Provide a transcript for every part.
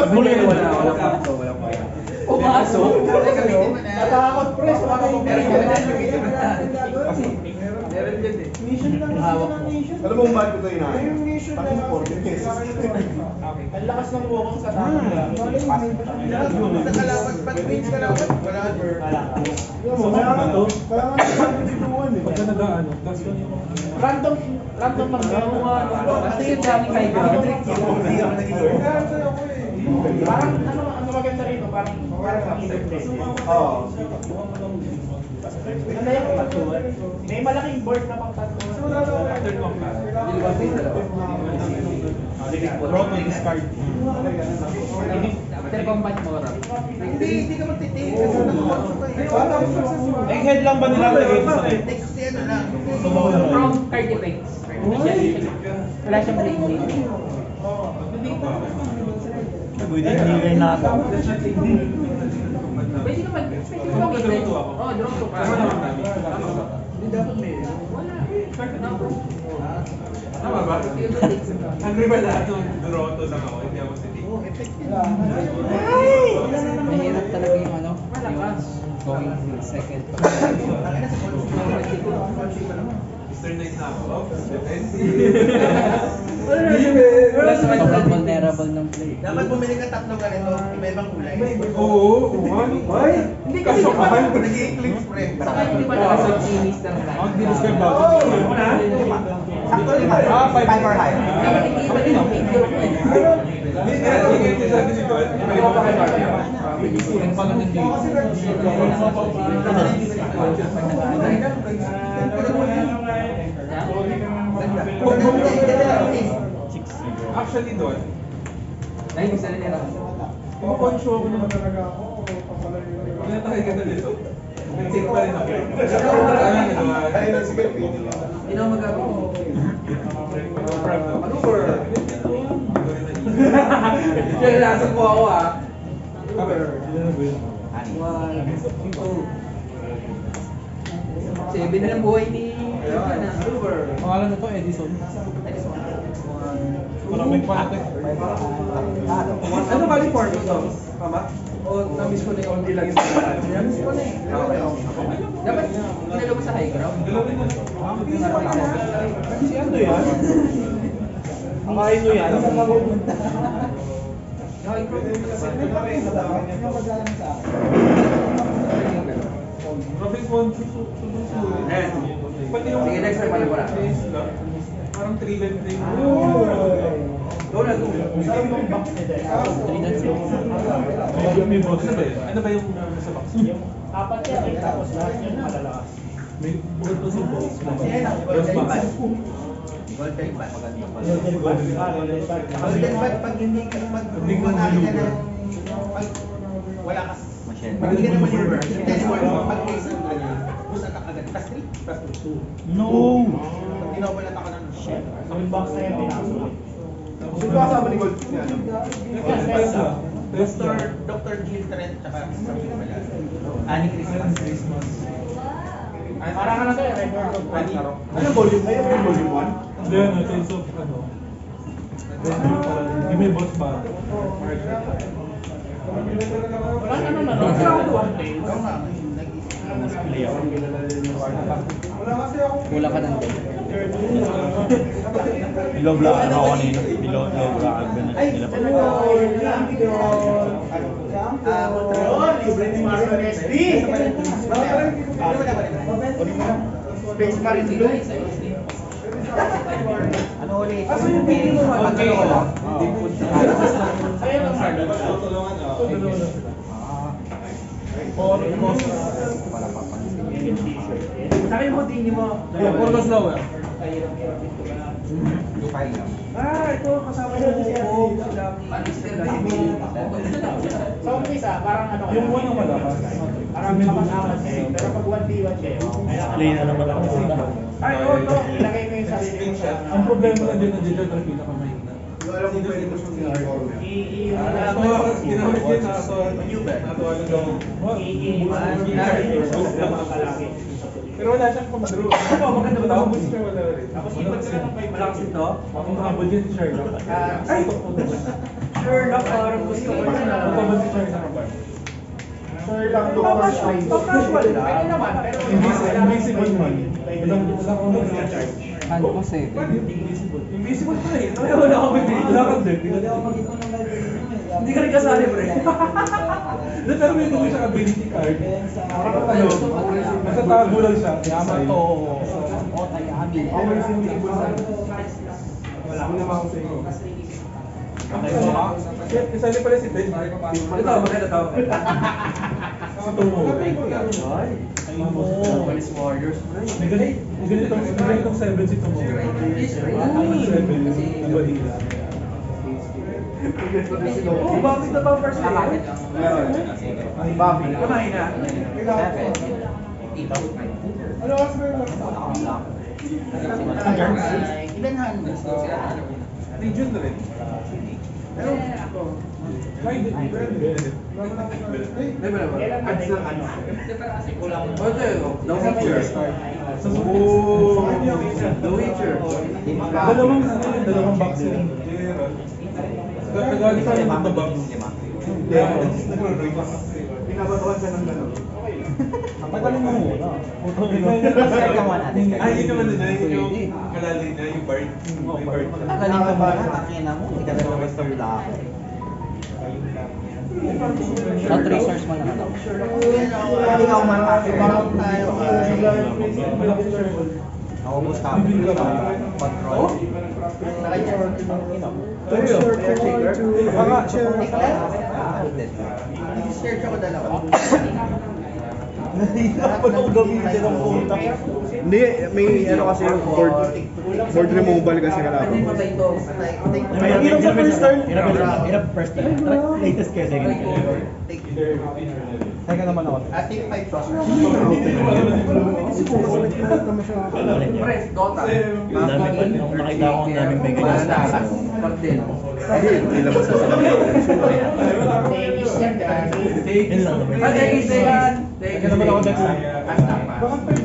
Wala pa. Pumasok? Natakot pre, sa mga Meron dyan eh. Mission lang hawak mo. Alam mo bakit ito yun? Yung mission Bakit na 40 pesos? ang lakas ng wokong sa takot lang. Nakalawag, pag wins ka lang, wala. Yung mo, kaya nga to. Kaya nga nagpapituan eh. Pagka nag-ano, gas lang yung Random lang gano'n. Kasi yung daming high ground. Parang ano maganda rito, parang independent. Oo. Maganda yung pagtuwan. May malaking board na pang tatuwan. after combat. Diliwan pa yung dalawa. Draw to discard. After combat mo, Rob. Hindi ka magtitingin kasi nakakontrol ka eh. Egghead lang ba nilalagay ito sa net? Text yan na lang. From card effects. Wala siyang play name. Pwede hindi kayo nata. Pwede naman. Pwede naman. Oo, draw to pa. Hindi dapat may. Tama ba? Angry ba lahat ng Doroto lang ako? Hindi ako si Dick. Mahirap talaga yung ano. Malakas. Going to second. Mr. Nice na ako. Sobrang vulnerable ng play. Dapat bumili ka tatlong ganito, iba-ibang kulay. Oo, Ay! Hindi kasi kapag nag-i-eclipse pre. Saka hindi ba nakasag-sinis ng Ang diniscribe ba? Sakto lima. 5 or high. Dapat ikiba din yung figure mo eh. Actually doon, Ay, gusto na nila. kumukonsyo ako naman talaga ako. Wala tayo ganda dito. Nag-take pa rin ako. Ayun ang sige. Hindi na ako magagawa. Maneuver! Kaya nasa po ako ah. Seven na lang buhay ni... Pangalan na to, Edison. Parang may panatek. Ano ba yung form ito? Tama? O na-miss ko na yung ilang isa? Na-miss ko na eh. Dapat pinalo mo sa high ground. Galawin mo. Si ano yan? Akain mo yan? Saan ka pupunta? High ground. Robin Von susunod. Pati yung... Sige, next time, alam mo na. Parang 3 leg thing. Go na, go. Sarap ng box ni Dex. May box na ba yun? Ano ba yung nasa box? Yung apat yan eh, tapos lahat yun malalakas. May bukod pa sa box. Yan ang golden bud. Golden bud. Golden bud pag hindi ka pag kumakain ka ng pag wala ka pag hindi ka na maneuver, pag case ng ganyan, boost attack agad. Plus 3, plus 2. No! Pag tinobalat ako ng shit. Yung box na yan, pinakasunod. Sino kasama ni Gold? Dr. Jill Trent tsaka Annie Christmas. Parang ano to eh, record of Ani. Ano volume? Ayun yung volume 1? Hindi, ano, sense of ano. Hindi may boss ba? Wala na naman. Wala ako one day. Ikaw nga, nag-isip. Wala ka ng Below black ano ako kanina. Below black nila pa. Yun, libre ni Mario SD. Space Marine Blue. Ano ulit? Aso yung video mo? Okay. Ayun ang hard. Sabi mo, tingin mo. Puro slower. Ito kasama niyo si Sa umpisa, parang ano Yung one ang malakas. parang kapag-amat kayo. Pero pag 1v1 kayo, Play na naman ako. ay, ito, ilagay mo yung sarili mo sa... Ang problema na din na dito na pinakamahina. Alam mo pwede mo siyang i-reform yan. Ginamit yun na ako. Pero wala siyang pang-draw. Ako, maganda ba? Tapos booster wala rin. Tapos ipag ka lang ng 5 malakas ito. Ako nakabod yun si Sherlock. Ay! Sherlock, parang gusto ko yun. Ano ba si Sherlock ba? Sherlock Doctor Strange. Casual lang. Pwede naman, pero... Invisible man. Walang unang charge. Ano ko sa'yo? Invisible. Invisible pa eh. Wala ako bibili. Wala ka din. Hindi ka rin kasali, pre. Hindi, pero may tuloy siya ability card. Parang ano, basta tago lang siya. Yamato. O, Tayami. Ako may sinisibo sa... Wala ko naman ako sa iyo. Isali pala si Ben. Ito, makita tao. Sa tungo. Ay mo. Walis Warriors, pre. May ganitong 7 si Tungo. 7 na balila. Oh, bakit na ba first day? Ang Bobby. Kumain na. Ano kasi ba yung Ilan hand? Legion na rin. Pero, Ay, hindi. ads ng ano? The Witcher. Sa suko. The Witcher. Dalawang box yung Geralt. Nagalit ka yung box. Pinabatuan siya ng gano'n. Magaling mo muna. Ay, yun naman na yung kalalay na yung Bard. May Bard siya. Magaling ka ba? Takina mo, hindi ka na master lang. Sa 3 stars mo lang. Hindi ka umatake. Parang tayo. Naubos ka. Control. Baka siya. Search ako dalawa. Hindi, may ano kasi yung board removal kasi kalaban. Hirap sa first turn. Hirap first time. Latest kaya second. Second naman ako. I think 5 plus. Pre, Dota. Nung nakita ko ang daming may ganyan. Ilabas sa sila. Yun lang naman. Thank you naman ako dyan.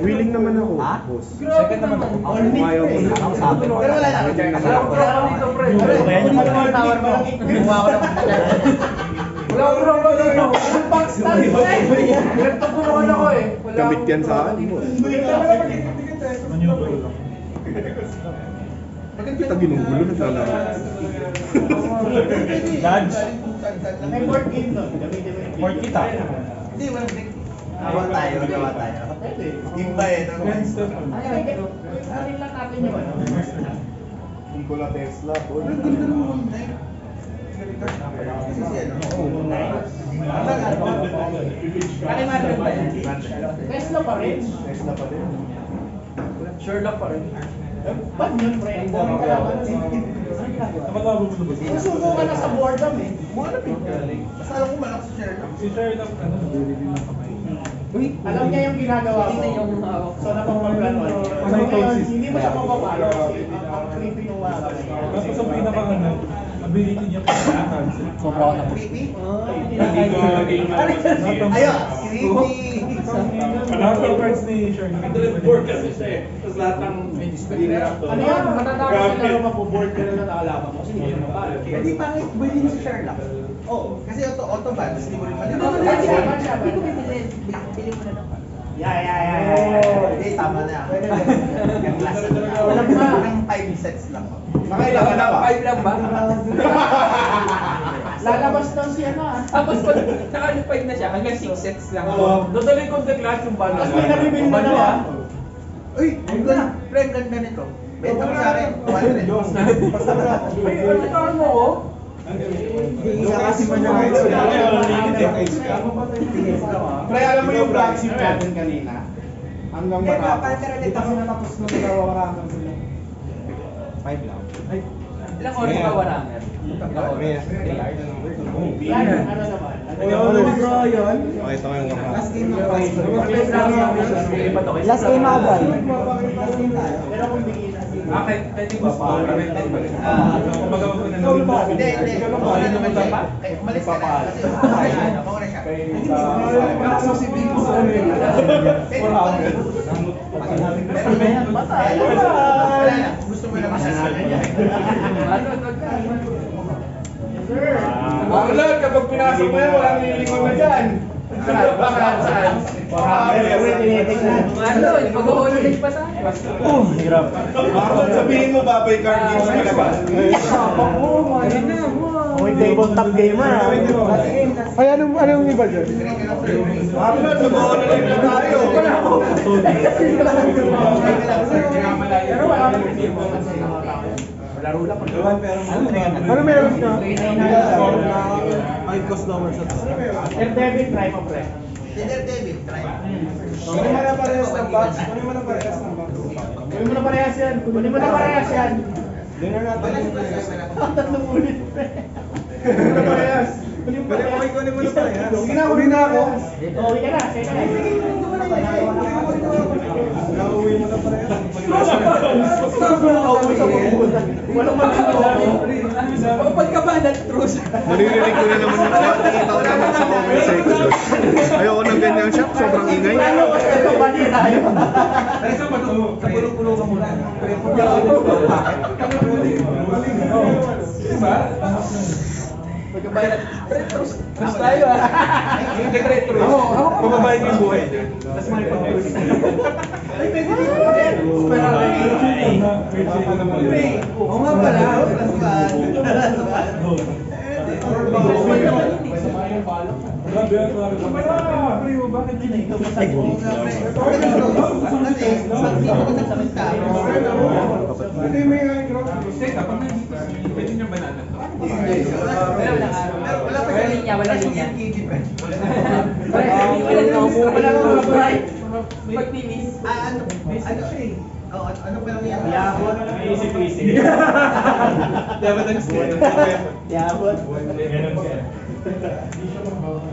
Willing naman ako, Ha? boss. Second naman ako. Ayaw ko na. Ako sa akin. Pero wala na. Wala ako dito, pre. Kaya niya Ano ang tawar mo? Gumawa ko ng Wala ako dito. Yung box stand. Nagtapunuan ako eh. Gamit yan sa akin, boss. Bakit kita ginugulo naglalaro? Judge. May board game nun. Gamitin mo yung Board kita. Hindi, walang deck. Gawa tayo. Imba eh. Arin lang natin yung ano. Nikola Tesla, boss. Ang ganda naman ng deck. Kasi ano? Animated ba yan? Tesla pa rin. Tesla pa din. Sherlock pa rin. Ba't yun, pre? Ang dami ka naman. Susuko ka na sa boredom eh. Mga lapit ka. Basta alam ko malakas si Sherlock. Si Sherlock, ano, Alam niya yung ginagawa ko. So napapagplano. So ngayon, hindi mo siya mapapalo. Ang creepy nung mga tapos ang pinaka ano, ability niya pa sa cancel. Sobra ako na Creepy? Ayun! Creepy! Lahat ng cards ni Sherlock. Ano yan? Matatapos na laro mapuboard ka na ng nakalaban mo. Kasi hindi mo mapalo. Hindi pangit, pwede din si Sherlock. Oo, kasi auto-bans, hindi mo rin Hindi ko Hindi, tama na. Yung last na. Walang mga 5 sets lang. Nakailangan na 5 lang ba? Lalabas daw siya na. Tapos pag naka-5 na siya, hanggang 6 sets lang. Doon kong declare yung balo. Tapos may na-reveal na naman. Uy, ang ganda. Pre, ang ganda nito. Benta mo sa akin, 100. Ay, ano mo ko? Pre, alam mo yung black sheep natin kanina? Hanggang matapos. Di pa sila tapos nung nagawawarangan sila. 5 lang. Ilang oras ka waranger? Ano naman? Brian. Pakita ko yung kapal. Last game na Brian. Last game ako, Brian. Last game tayo. Pero kung bigyan na siya. Pwede ba pa? Kumbaga wag ko na lang. Hindi. Mauna naman siya. Umalis ka na. Kasi mauna siya. Kaso si Big sa Wala na. Gusto mo na masasali. Ano? Baklot, kapag pinasok mo yan, walang lilingon na dyan. Saan? Ano, mag-uulit pa tayo. Hirap. Baklot, sabihin mo babay card games talaga. May tabletop gamer ah. Ay, anong iba dyan? Baklot, mag-uulit na tayo. Pero wala ka ng Laro lang. Ano meron ka? May customer sa to. David, try mo pre. Tinder David, try. Kunin mo na parehas ng box. Kunin mo na parehas ng box. Kunin mo na parehas yan. Kunin mo na parehas yan. Dinner natin. Tatlong ulit pre. Kunin mo na parehas. Kunin mo na parehas. Sige na, kunin na ako. Uwi ka na. Sige na. Nauwi mo na parehas. Walang magagawa. Kapag ka ba na-truce? Maririnig ko na naman nakikita ko naman sa comment section. Ayoko ng ganyang shop, sobrang ingay. Ito ba niya tayo? Pulo-pulo ka muna. Diba? Pagka ba na-truce tayo ah. Hindi ka retro. Pababayin mo yung buhay. Tapos makipag-truce. Ay, pwede dito pa rin. Oo nga pala, last one. Bakit ginito? Oo nga, pre. Kasi, pag dito ka nagpunta, Hindi mo yung Teka, pag nandito si... Pwede niyang banana to. wala pa Walang linya, walang linya. Wala bright. Pagtinis. Ano pa lang yan? Yabot. Easy-peasy. Dapat ang skin. Yabot. Ganun siya.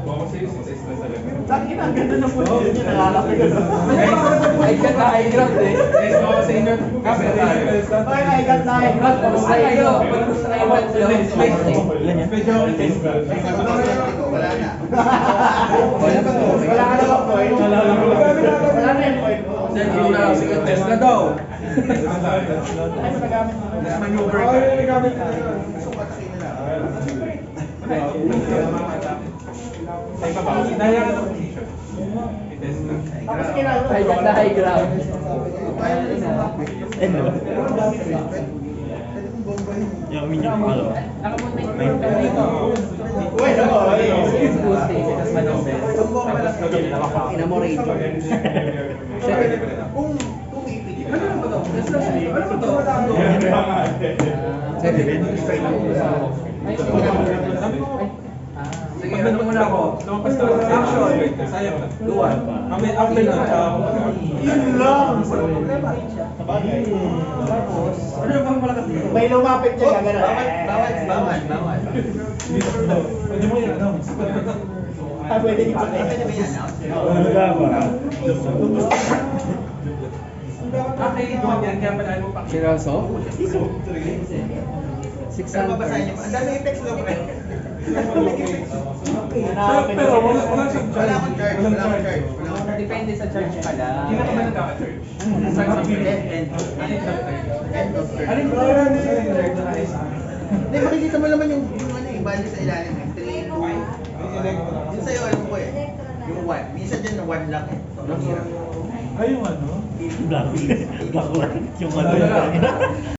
Kasi success na talaga. Bakit ang ganda ng position niya? Nalalaki ko. Ay, ganda, high ground eh. Guys, ako sa inyo. Kape tayo. Ay, ay, ganda eh. Ay, kayo. Pag-truce na yung Ilan yan? Medyo Wala na. Wala ka naman point. Wala na yung point. Sige, test na daw. Ay, magagamit mo. Maneuver ka. Sukat nila. Sa ibabaw, sinaya ka ng position. I-test na. Tapos kinalo. Ay, ganda, high ground. Yung minyo palo. Nakapunta yung program dito. Uy, ako. Boosting, tapos maneuver. Ina mo rin. Kung ipigil. Ano ba to? Ano ba to? Ay, sige, Pag nandun muna ako, lumabas na ako. Action! Sayang na. Luwan. After na. Yun lang. Ano bang malakas dito? May lumapit siya gagana. Bawal. Pwede mo yan. Pwede niyo pa Pwede ba yan? Okay, doon yan. Kaya pala mo pa. Seryoso? Pero babasahin niyo pa. Ang dami yung text mo, pre. Pero wala siyang charge. Wala akong charge. Wala akong charge. Wala akong charge. Depende sa charge pala. Hindi na ka ba nagkaka-charge? End of third. Alin ba? Hindi, makikita mo naman yung ano yung value sa ilalim eh. 3, 2. Yung sa'yo, alam ko eh. Yung 1. Minsan dyan na 1 lang eh. Sobrang hirap. Ay, yung ano? Black. Black. Yung ano yun.